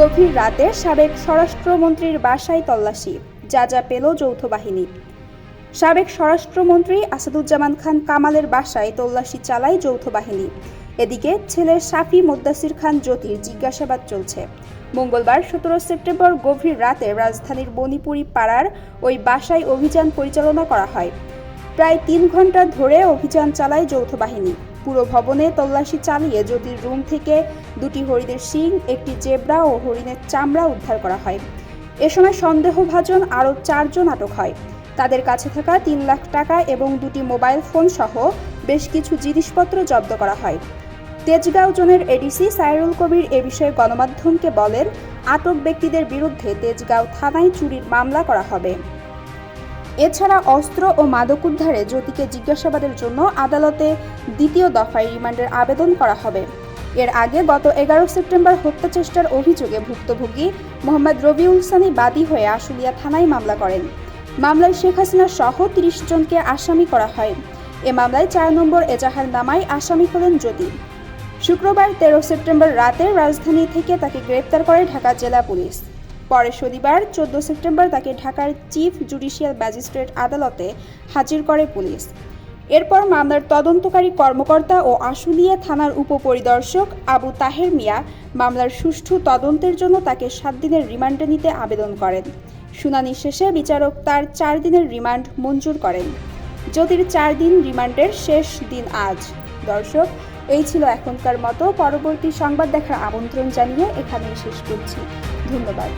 গভীর রাতে সাবেক স্বরাষ্ট্রমন্ত্রীর বাসায় তল্লাশি, যা যা পেল যৌথ বাহিনী। সাবেক স্বরাষ্ট্রমন্ত্রী আসাদুজ্জামান খান কামালের বাসায় তল্লাশি চালায় যৌথ বাহিনী। এদিকে ছেলে সাফি মোদ্দাসির খান জ্যোতির জিজ্ঞাসাবাদ চলছে। মঙ্গলবার 17 সেপ্টেম্বর গভীর রাতে রাজধানীর বনিপুরি পাড়ার ওই বাসায় অভিযান পরিচালনা করা হয়। প্রায় 3 ঘন্টা ধরে অভিযান চালায় যৌথ বাহিনী। পুরো ভবনে তল্লাশি চালিয়ে জ্যোতির রুম থেকে 2টি হরিণের শিং, একটি জেব্রা ও হরিণের চামড়া উদ্ধার করা হয়। এ সময় সন্দেহভাজন আরও 4 জন আটক হয়। তাদের কাছে থাকা 3 লাখ টাকা এবং 2টি মোবাইল ফোন সহ বেশ কিছু জিনিসপত্র জব্দ করা হয়। তেজগাঁও জোনের এডিসি সাইরুল কবির এ বিষয়ে গণমাধ্যমকে বলেন, আটক ব্যক্তিদের বিরুদ্ধে তেজগাঁও থানায় চুরির মামলা করা হবে। এছাড়া অস্ত্র ও মাদক উদ্ধারে জ্যোতিকে জিজ্ঞাসাবাদের জন্য আদালতে 2য় দফায় রিমান্ডের আবেদন করা হবে। এর আগে গত 11 সেপ্টেম্বর হত্যা চেষ্টার অভিযোগে ভুক্তভোগী মোহাম্মদ রবিউল সানি বাদী হয়ে আশুলিয়া থানায় মামলা করেন। মামলায় শেখ হাসিনা সহ 30 জনকে আসামি করা হয়। এ মামলায় 4 নম্বর এজাহারনামায় আসামি হলেন জ্যোতি। শুক্রবার 13 সেপ্টেম্বর রাতে রাজধানী থেকে তাকে গ্রেপ্তার করে ঢাকা জেলা পুলিশ। পরে শনিবার 14 সেপ্টেম্বর তাকে ঢাকার চিফ জুডিশিয়াল ম্যাজিস্ট্রেট আদালতে হাজির করে পুলিশ। এরপর মামলার তদন্তকারী কর্মকর্তা ও আশুলিয়া থানার উপপরিদর্শক আবু তাহের মিয়া মামলার সুষ্ঠু তদন্তের জন্য তাকে 7 দিনের রিমান্ডে নিতে আবেদন করেন। শুনানি শেষে বিচারক তার 4 দিনের রিমান্ড মঞ্জুর করেন। জ্যোতির 4 দিন রিমান্ডের শেষ দিন আজ। দর্শক, এই ছিল এখনকার মতো। পরবর্তী সংবাদ দেখার আমন্ত্রণ জানিয়ে এখানেই শেষ করছি। ধন্যবাদ।